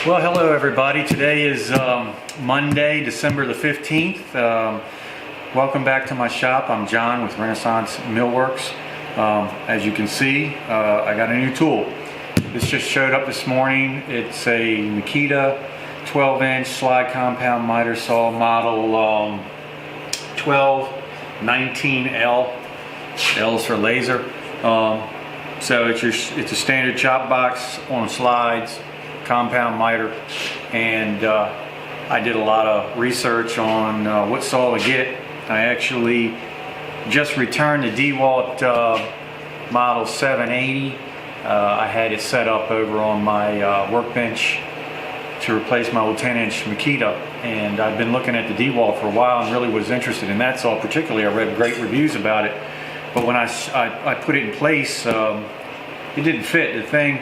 Well, hello everybody. Today is Monday, December the 15th. Welcome back to my shop. I'm John with Renaissance Millworks. As you can see, I got a new tool. This just showed up this morning. It's a Mاكيتا 12-inch slide compound miter saw model 1219L. L is for laser. So it's a standard chop box on slides, compound miter, and I did a lot of research on what saw to get. I actually just returned the DeWalt model 780. I had it set up over on my workbench to replace my old 10-inch Mاكيta, and I've been looking at the DeWalt for a while and really was interested in that saw particularly. I read great reviews about it, but when I put it in place, it didn't fit. The thing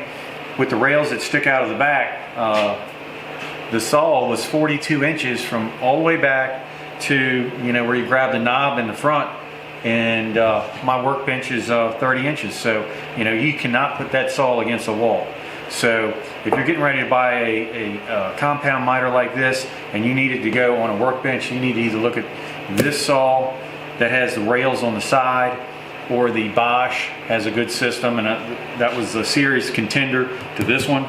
with the rails that stick out of the back, the saw was 42 inches from all the way back to, where you grab the knob in the front, and my workbench is 30 inches. So, you cannot put that saw against a wall. So if you're getting ready to buy a compound miter like this and you need it to go on a workbench, you need to either look at this saw that has the rails on the side, or the Bosch has a good system, and that was a serious contender to this one.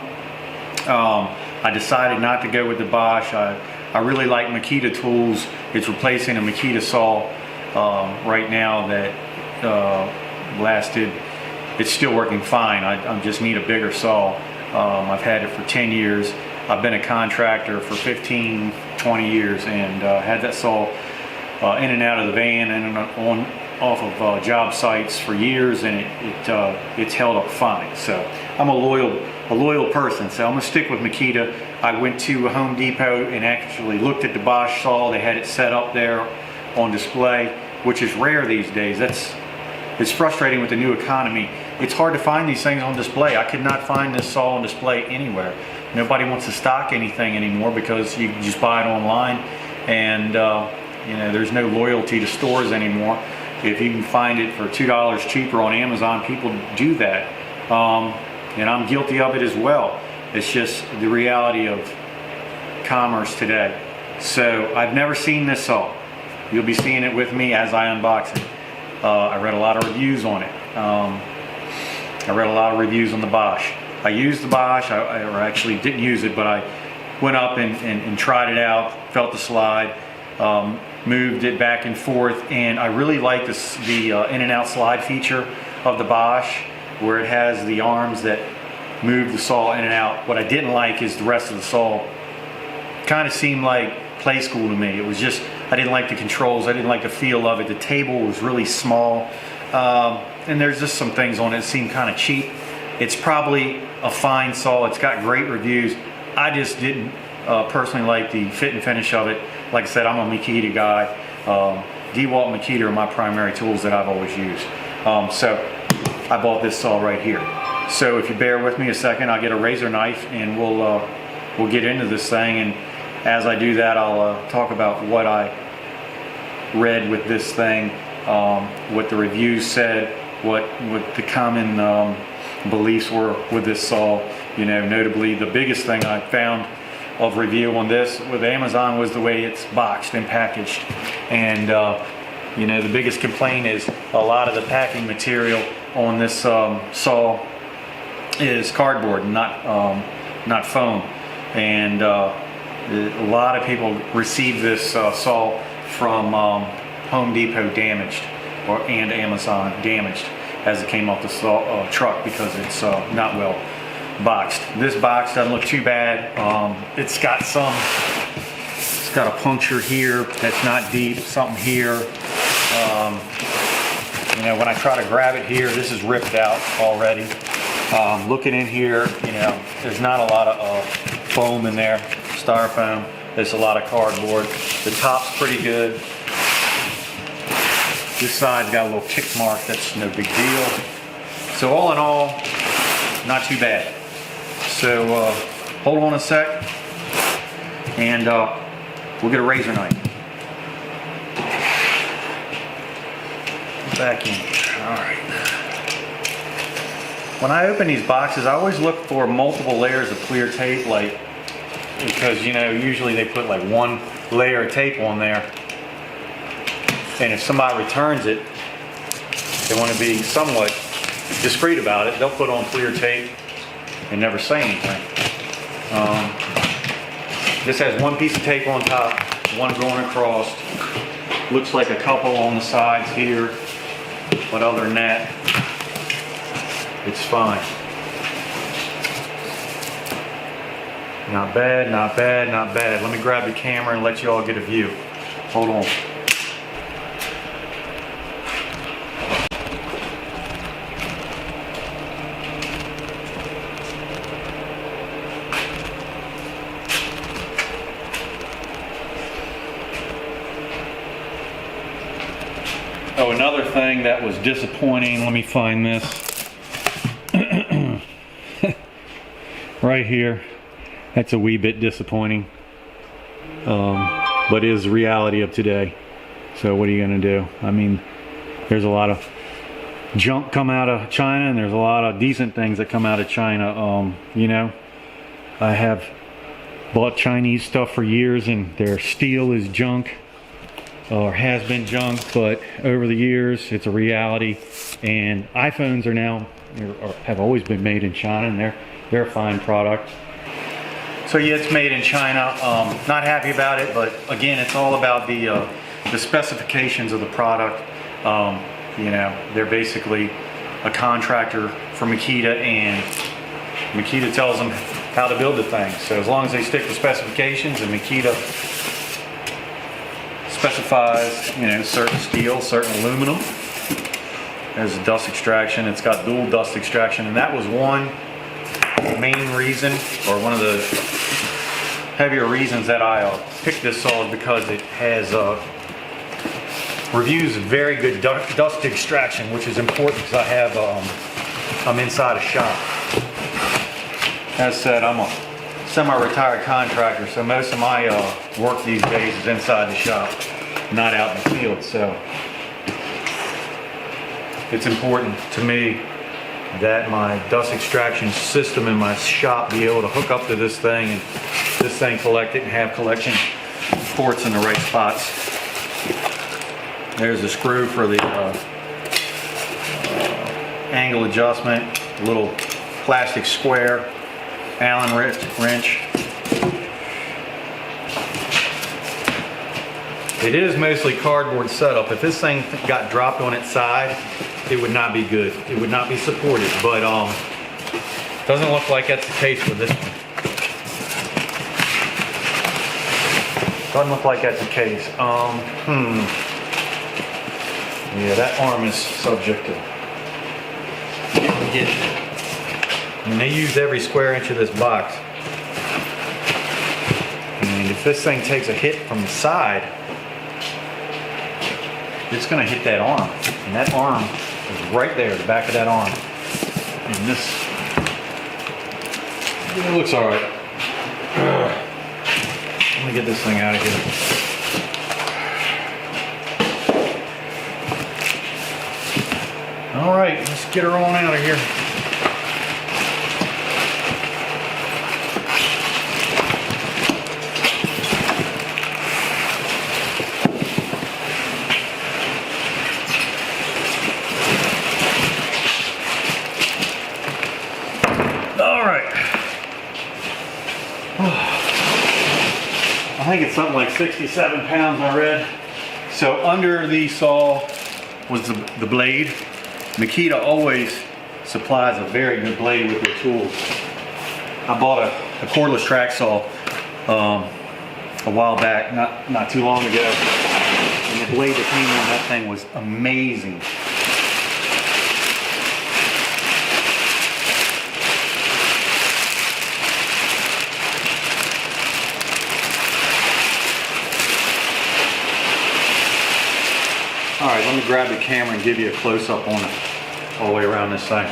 I decided not to go with the Bosch. I really like Mاكيta tools. It's replacing a Mاكيta saw right now that lasted. It's still working fine. I just need a bigger saw. I've had it for 10 years. I've been a contractor for 15, 20 years, and had that saw in and out of the van and off of job sites for years, and it's held up fine. So I'm a loyal person, so I'm gonna stick with Mاكيta. I went to Home Depot and actually looked at the Bosch saw. They had it set up there on display, which is rare these days. It's frustrating with the new economy. It's hard to find these things on display. I could not find this saw on display anywhere. Nobody wants to stock anything anymore because you just buy it online, and there's no loyalty to stores anymore. If you can find it for $2 cheaper on Amazon, people do that. And I'm guilty of it as well. It's just the reality of commerce today. So I've never seen this saw. You'll be seeing it with me as I unbox it. I read a lot of reviews on it. I read a lot of reviews on the Bosch. I used the Bosch, or actually didn't use it, but I went up and tried it out, felt the slide, moved it back and forth, and I really like the in and out slide feature of the Bosch, where it has the arms that move the saw in and out. What I didn't like is the rest of the saw kind of seemed like play school to me. It was just, I didn't like the controls, I didn't like the feel of it. The table was really small, and there's just some things on it that seem kind of cheap. It's probably a fine saw, it's got great reviews. I just didn't personally like the fit and finish of it. Like I said, I'm a Mاكيta guy. DeWalt and Mاكيta are my primary tools that I've always used. So I bought this saw right here. So if you bear with me a second, I'll get a razor knife and we'll get into this thing. And as I do that, I'll talk about what I read with this thing, what the reviews said, what the common beliefs were with this saw. Notably, the biggest thing I found of review on this with Amazon was the way it's boxed and packaged. And the biggest complaint is a lot of the packing material on this saw is cardboard, not foam. And a lot of people receive this saw from Home Depot damaged, and Amazon damaged as it came off the truck, because it's not well boxed. This box doesn't look too bad. It's got a puncture here that's not deep, something here. When I try to grab it here, this is ripped out already. Looking in here, there's not a lot of foam in there, styrofoam. There's a lot of cardboard. The top's pretty good. This side's got a little kick mark, that's no big deal. So all in all, not too bad. So hold on a sec, and we'll get a razor knife. Back in. All right. When I open these boxes, I always look for multiple layers of clear tape, like because, you know, usually they put like one layer of tape on there. And if somebody returns it, they want to be somewhat discreet about it, they'll put on clear tape and never say anything. This has one piece of tape on top, one going across. Looks like a couple on the sides here, but other than that, it's fine. Not bad, not bad, not bad. Let me grab the camera and let you all get a view. Hold on. Oh, another thing that was disappointing, let me find this. Right here. That's a wee bit disappointing. But it is the reality of today. So what are you gonna do? I mean, there's a lot of junk come out of China, and there's a lot of decent things that come out of China. You know, I have bought Chinese stuff for years, and their steel is junk. Or has been junk, but over the years it's a reality. And iPhones are now, or have always been made in China, and they're a fine product. So yeah, it's made in China. Not happy about it, but again, it's all about the specifications of the product. You know, they're basically a contractor for Makeeta, and Makeeta tells them how to build the thing. So as long as they stick to specifications, and Makeeta specifies, you know, certain steel, certain aluminum. There's a dust extraction. It's got dual dust extraction, and that was one main reason, or one of the heavier reasons that I picked this saw, is because it has reviews of very good dust extraction, which is important because I have I'm inside a shop. As said, I'm a semi-retired contractor, so most of my work these days is inside the shop, not out in the field. So it's important to me that my dust extraction system in my shop be able to hook up to this thing, and this thing collect it and have collection ports in the right spots. There's a screw for the angle adjustment, a little plastic square Allen wrench. It is mostly cardboard setup. If this thing got dropped on its side, it would not be good. It would not be supported, but doesn't look like that's the case with this one. Doesn't look like that's the case. Yeah, that arm is subject to get. I mean, they used every square inch of this box. And if this thing takes a hit from the side, it's going to hit that arm. And that arm is right there, the back of that arm. And this, it looks all right. Let me get this thing out of here. All right, let's get her on out of here. I think it's something like 67 pounds I read. So under the saw was the blade. Makeeta always supplies a very good blade with their tools. I bought a cordless track saw a while back, not too long ago. And the blade that came on that thing was amazing. All right, let me grab the camera and give you a close-up on it all the way around this thing.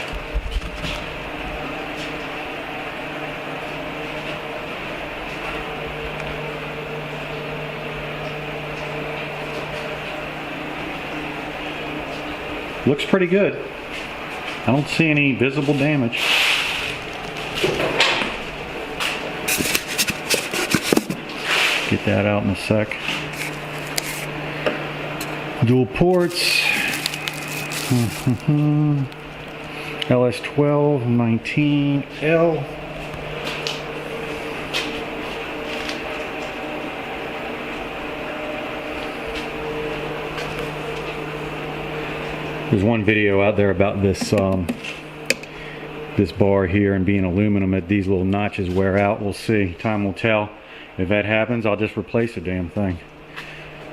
Looks pretty good. I don't see any visible damage. Get that out in a sec. Dual ports. LS12 19L. There's one video out there about this this bar here and being aluminum, that these little notches wear out. We'll see. Time will tell. If that happens, I'll just replace the damn thing.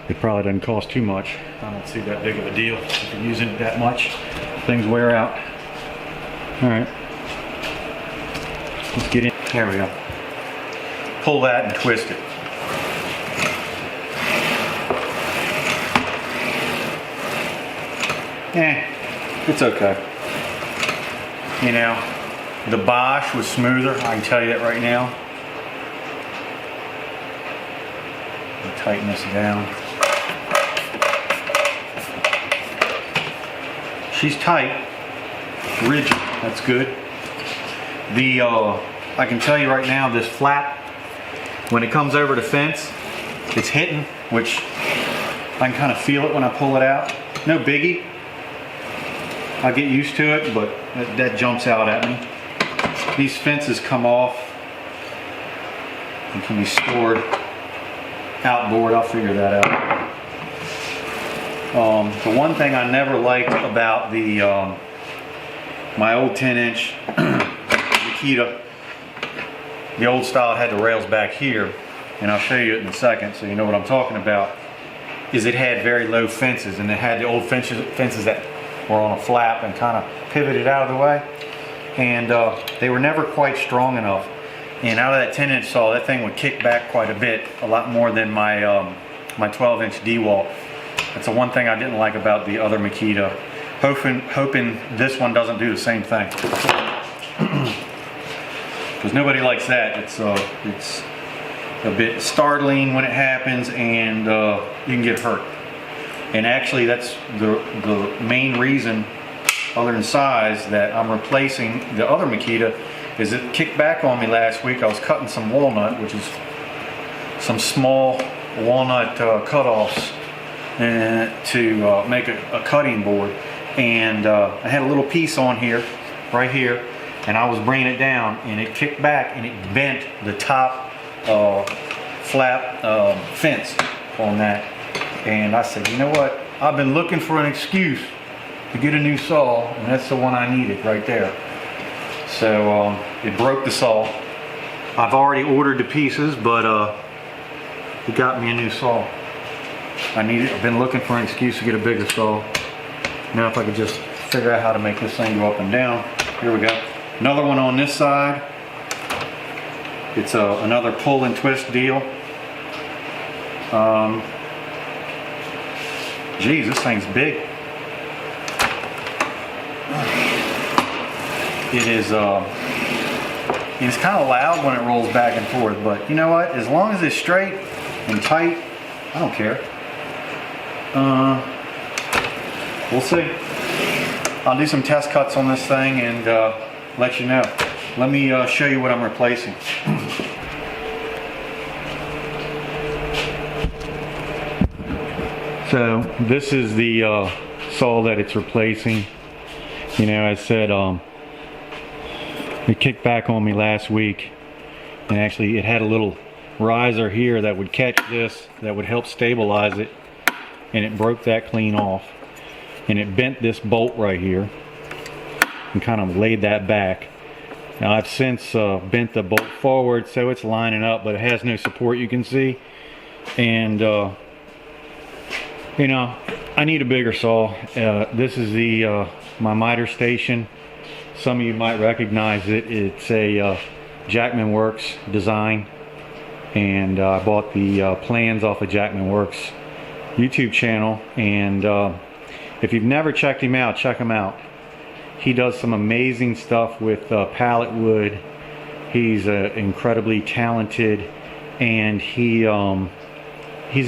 It probably doesn't cost too much. I don't see that big of a deal. If you're using it that much, things wear out. Alright. Let's get in. There we go. Pull that and twist it. It's okay. You know, the Bosch was smoother, I can tell you that right now. I'll tighten this down. She's tight, rigid, that's good. The, I can tell you right now, this flap, when it comes over the fence, it's hitting, which I can kind of feel it when I pull it out. No biggie. I'll get used to it, but that jumps out at me. These fences come off and can be stored outboard. I'll figure that out. The one thing I never liked about the my old 10-inch Mاكита, the old style, had the rails back here, and I'll show you it in a second so you know what I'm talking about, is it had very low fences, and it had the old fences that were on a flap and kind of pivoted out of the way, and they were never quite strong enough, and out of that 10-inch saw, that thing would kick back quite a bit, a lot more than my my 12-inch DeWalt. That's the one thing I didn't like about the other Mاكита. Hoping this one doesn't do the same thing, because nobody likes that. It's a bit startling when it happens, and you can get hurt. And actually, that's the main reason, other than size, that I'm replacing the other Mاكита, is it kicked back on me last week. I was cutting some walnut, which is some small walnut cutoffs, to make a cutting board. And I had a little piece on here, right here, and I was bringing it down, and it kicked back, and it bent the top flap fence on that. And I said, you know what? I've been looking for an excuse to get a new saw, and that's the one I needed right there. So it broke the saw. I've already ordered the pieces, but it got me a new saw. I've been looking for an excuse to get a bigger saw. Now if I could just figure out how to make this thing go up and down. Here we go. Another one on this side. It's another pull and twist deal. Geez, this thing's big. It is, it's kind of loud when it rolls back and forth, but you know what? As long as it's straight and tight, I don't care. We'll see. I'll do some test cuts on this thing and let you know. Let me show you what I'm replacing. So this is the saw that it's replacing. You know, I said it kicked back on me last week, and actually it had a little riser here that would catch this, that would help stabilize it, and it broke that clean off, and it bent this bolt right here and kind of laid that back. Now I've since bent the bolt forward so it's lining up, but it has no support, you can see. And you know, I need a bigger saw. This is the my miter station. Some of you might recognize it. It's a Jackman Works design, and I bought the plans off of Jackman Works YouTube channel. And if you've never checked him out, check him out. He does some amazing stuff with pallet wood. He's incredibly talented, and he's an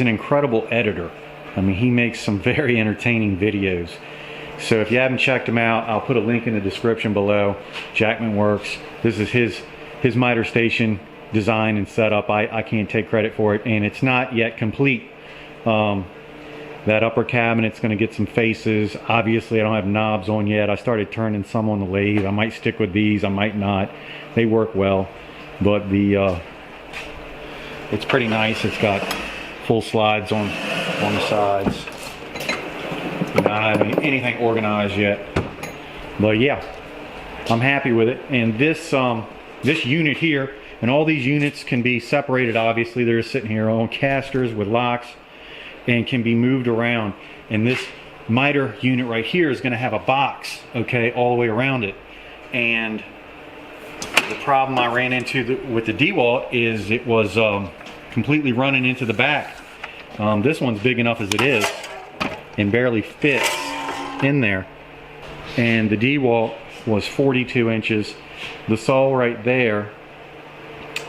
incredible editor. I mean, he makes some very entertaining videos. So if you haven't checked him out, I'll put a link in the description below. Jackman Works. This is his miter station. design and setup. I can't take credit for it, and it's not yet complete. That upper cabinet's going to get some faces. Obviously I don't have knobs on yet. I started turning some on the lathe. I might stick with these, I might not. They work well, but it's pretty nice. It's got full slides on the sides. I don't have anything organized yet, but yeah, I'm happy with it. And this unit here, and all these units can be separated. Obviously they're sitting here on casters with locks and can be moved around. And this miter unit right here is going to have a box, okay, all the way around it. And the problem I ran into with the DeWalt is it was completely running into the back. This one's big enough as it is and barely fits in there. And the DeWalt was 42 inches. The saw right there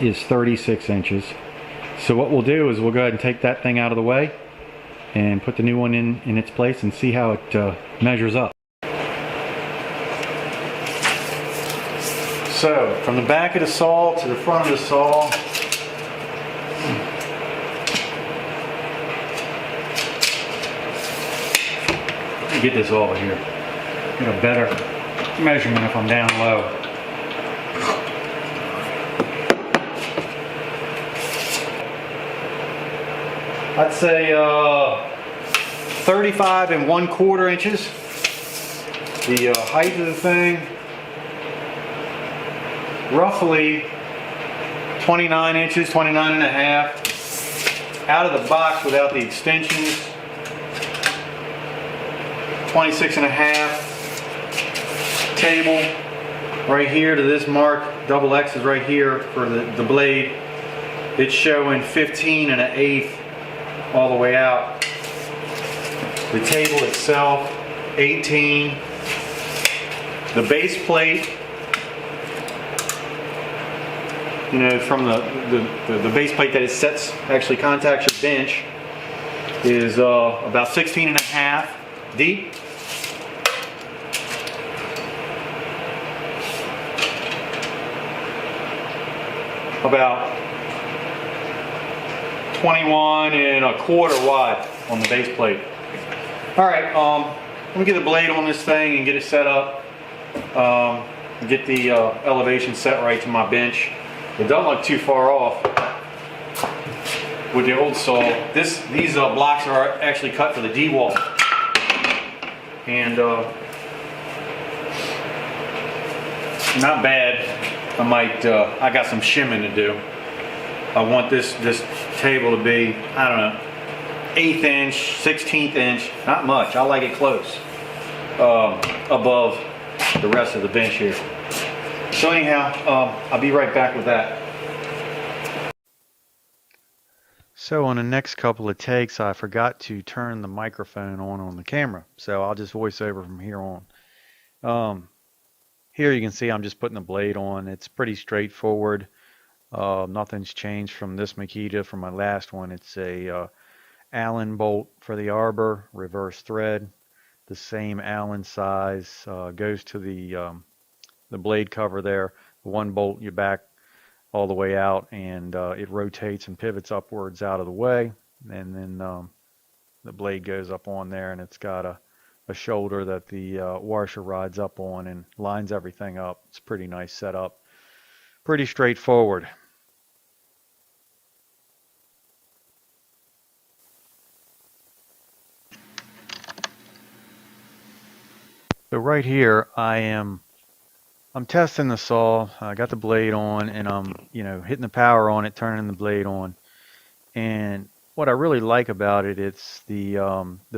is 36 inches. So what we'll do is we'll go ahead and take that thing out of the way and put the new one in its place and see how it measures up. So from the back of the saw to the front of the saw, let me get this over here, get a better measurement if I'm down low. I'd say 35 1/4 inches. The height of the thing, roughly 29 inches, 29 and a half. Out of the box without the extensions, 26 and a half. Table right here to this mark, double X is right here for the blade. It's showing 15 and an eighth all the way out. The table itself, 18. The base plate, you know, from the base plate that it sets, actually contacts your bench, is about 16 and a half deep. About 21 1/4 wide on the base plate. All right, let me get the blade on this thing and get it set up. Get the elevation set right to my bench. It doesn't look too far off with the old saw. These blocks are actually cut for the DeWalt, and not bad. I got some shimming to do. I want this table to be, I don't know, 1/8 inch, 1/16 inch, not much. I like it close, above the rest of the bench here. So anyhow, I'll be right back with that. So on the next couple of takes, I forgot to turn the microphone on the camera, so I'll just voice over from here on. Here you can see I'm just putting the blade on. It's pretty straightforward. Nothing's changed from this Makita from my last one. It's a Allen bolt for the arbor, reverse thread, the same Allen size, goes to the blade cover there. One bolt you back all the way out, and it rotates and pivots upwards out of the way, and then the blade goes up on there, and it's got a shoulder that the washer rides up on and lines everything up. It's a pretty nice setup, pretty straightforward. So right here I'm testing the saw. I got the blade on, and I'm hitting the power on it, turning the blade on. And what I really like about it, it's the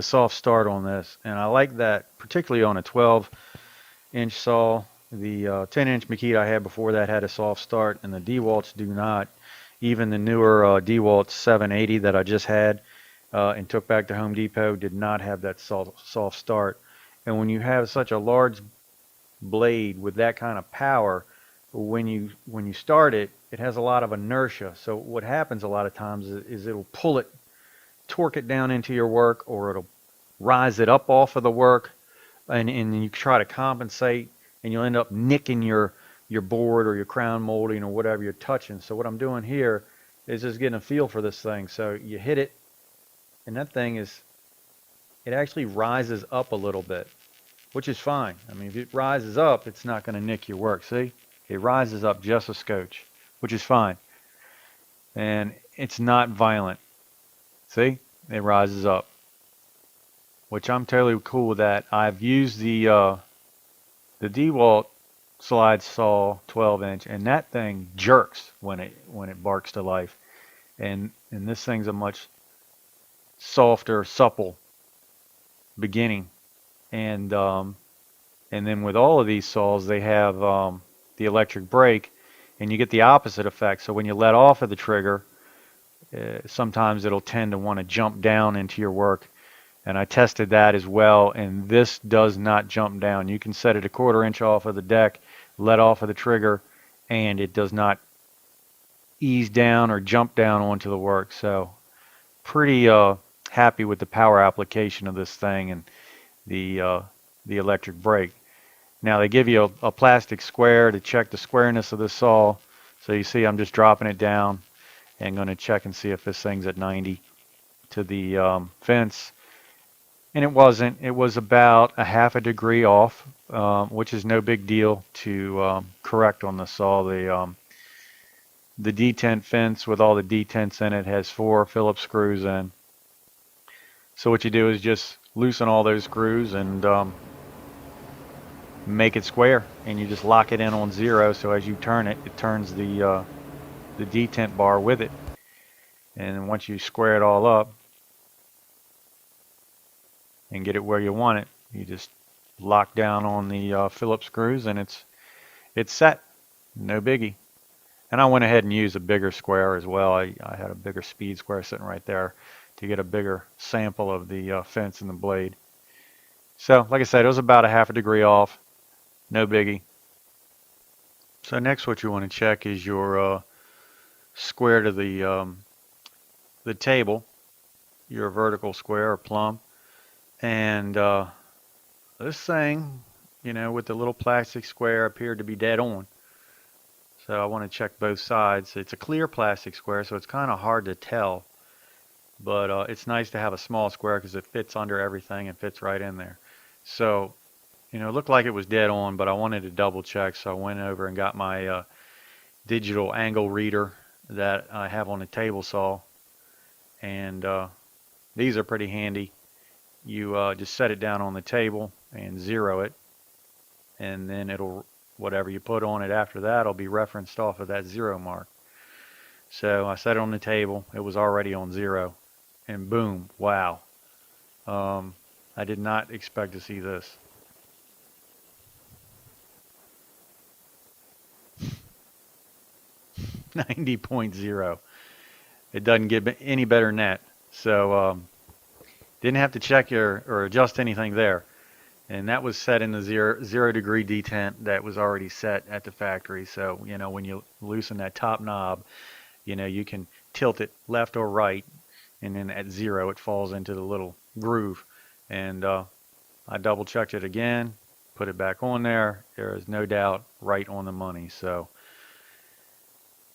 soft start on this, and I like that particularly on a 12-inch saw. The 10-inch Makita I had before that had a soft start, and the DeWalts do not. Even the newer DeWalt 780 that I just had and took back to Home Depot did not have that soft start. And when you have such a large blade with that kind of power, when you start it, it has a lot of inertia. So what happens a lot of times is it'll torque it down into your work, or it'll rise it up off of the work, and you try to compensate, and you'll end up nicking your your board or your crown molding or whatever you're touching. So what I'm doing here is just getting a feel for this thing. So you hit it, and that thing it actually rises up a little bit, which is fine. I mean, if it rises up, it's not going to nick your work. See? It rises up just a scotch, which is fine. And it's not violent. See? It rises up, which I'm totally cool with that. I've used the DeWalt slide saw 12-inch, and that thing jerks when it barks to life. And this thing's a much softer, supple beginning. And then with all of these saws, they have the electric brake, and you get the opposite effect. So when you let off of the trigger, sometimes it'll tend to want to jump down into your work. And I tested that as well, and this does not jump down. You can set it a 1/4 inch off of the deck, let off of the trigger, and it does not ease down or jump down onto the work. So pretty happy with the power application of this thing and the electric brake. Now they give you a plastic square to check the squareness of the saw. So you see I'm just dropping it down and going to check and see if this thing's at 90 to the fence. And it wasn't. It was about a 1/2 degree off, which is no big deal to correct on the saw. The detent fence with all the detents in it has 4 Phillips screws in. So what you do is just loosen all those screws and make it square, and you just lock it in on 0. So as you turn it, it turns the detent bar with it. And once you square it all up and get it where you want it, you just lock down on the Phillips screws, and it's set. No biggie. And I went ahead and used a bigger square as well. I had a bigger speed square sitting right there to get a bigger sample of the fence and the blade. So like I said, it was about a 1/2 degree off. No biggie. So next what you want to check is your square to the table, your vertical square or plumb. And this thing, with the little plastic square appeared to be dead on. So I want to check both sides. It's a clear plastic square, so it's kind of hard to tell. But it's nice to have a small square because it fits under everything and fits right in there. So, it looked like it was dead on, but I wanted to double check. So I went over and got my digital angle reader that I have on the table saw. And these are pretty handy. You just set it down on the table and 0 it, and then whatever you put on it after that will be referenced off of that 0 mark. So I set it on the table. It was already on 0, and boom, wow. I did not expect to see this. .90. It doesn't get any better than that. So didn't have to check or adjust anything there. And that was set in the 0 degree detent that was already set at the factory. So, when you loosen that top knob, you can tilt it left or right. And then at 0, it falls into the little groove. And I double checked it again, put it back on there. There is no doubt right on the money. So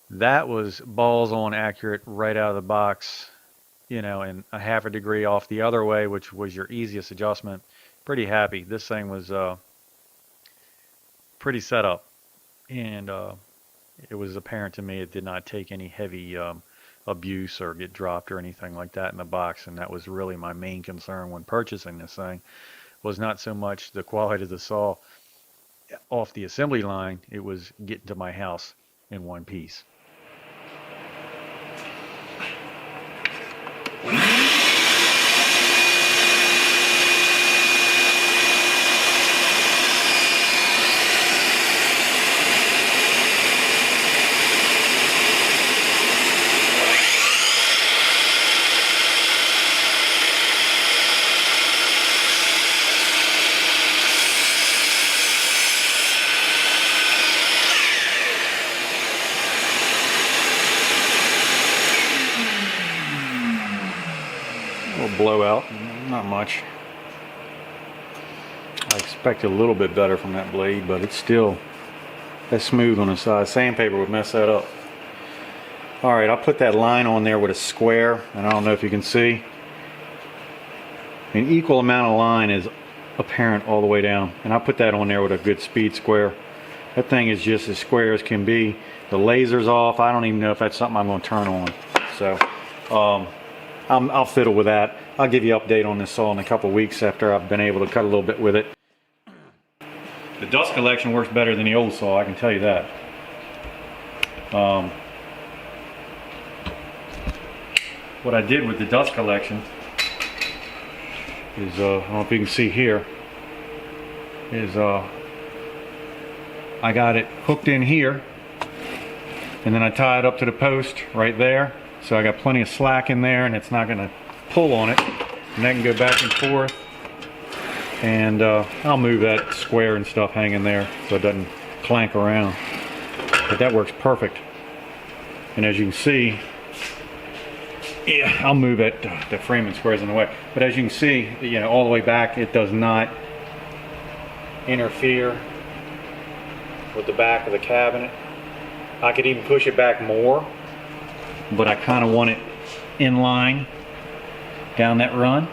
that was balls on accurate right out of the box, and a 1/2 degree off the other way, which was your easiest adjustment. Pretty happy. This thing was pretty set up, and it was apparent to me it did not take any heavy abuse or get dropped or anything like that in the box. And that was really my main concern when purchasing this thing, was not so much the quality of the saw off the assembly line. It was getting to my house in one piece. Blowout, not much. I expected a little bit better from that blade, but it's still That's smooth on the side. Sandpaper would mess that up. Alright, I'll put that line on there with a square, and I don't know if you can see. An equal amount of line is apparent all the way down, and I'll put that on there with a good speed square. That thing is just as square as can be. The laser's off. I don't even know if that's something I'm going to turn on. So I'll fiddle with that. I'll give you an update on this saw in a couple weeks after I've been able to cut a little bit with it. The dust collection works better than the old saw, I can tell you that. What I did with the dust collection is, I don't know if you can see here, is I got it hooked in here, and then I tie it up to the post right there, so I got plenty of slack in there and it's not going to pull on it, and I can go back and forth, and I'll move that square and stuff hanging there so it doesn't clank around. But that works perfect. And as you can see, yeah, I'll move it, the frame and squares in the way, but as you can see, you know, all the way back, it does not interfere with the back of the cabinet. I could even push it back more, but I kind of want it in line down that run,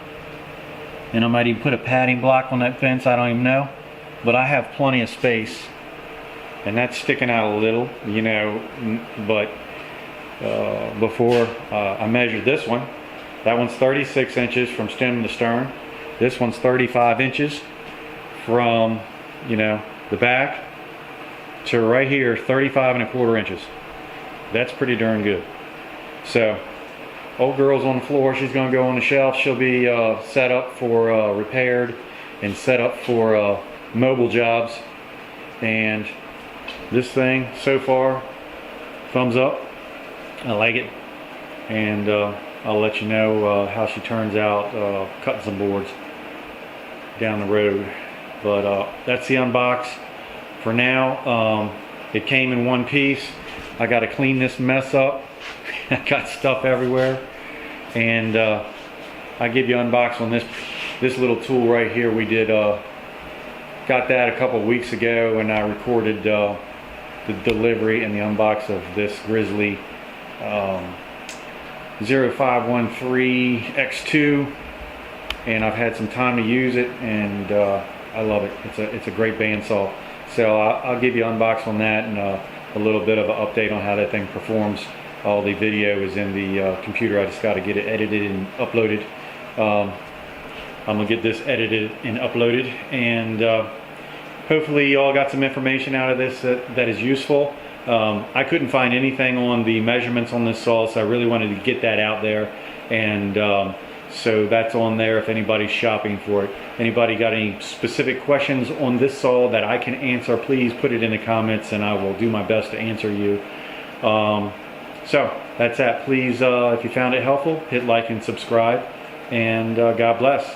and I might even put a padding block on that fence, I don't even know, but I have plenty of space, and that's sticking out a little, you know, but before I measured this one, that one's 36 inches from stem to stern, this one's 35 inches from, you know, the back to right here, 35¼ inches. That's pretty darn good. So old girl's on the floor, she's gonna go on the shelf. She'll be set up for repaired and set up for mobile jobs. And this thing so far, thumbs up. I like it, and I'll let you know how she turns out cutting some boards down the road. But that's the unbox for now. It came in one piece. I got to clean this mess up. I got stuff everywhere, and I give you unbox on this little tool right here. We did got that a couple weeks ago, and I recorded the delivery and the unbox of this Grizzly 0513 X2, and I've had some time to use it, and I love it. It's a great bandsaw. So I'll give you an unbox on that, and a little bit of an update on how that thing performs. All the video is in the computer. I just got to get it edited and uploaded. I'm gonna get this edited and uploaded, and hopefully you all got some information out of this that is useful. I couldn't find anything on the measurements on this saw, so I really wanted to get that out there, and so that's on there if anybody's shopping for it. Anybody got any specific questions on this saw that I can answer, please put it in the comments and I will do my best to answer you. So that's that. Please, if you found it helpful, hit like and subscribe, and God bless.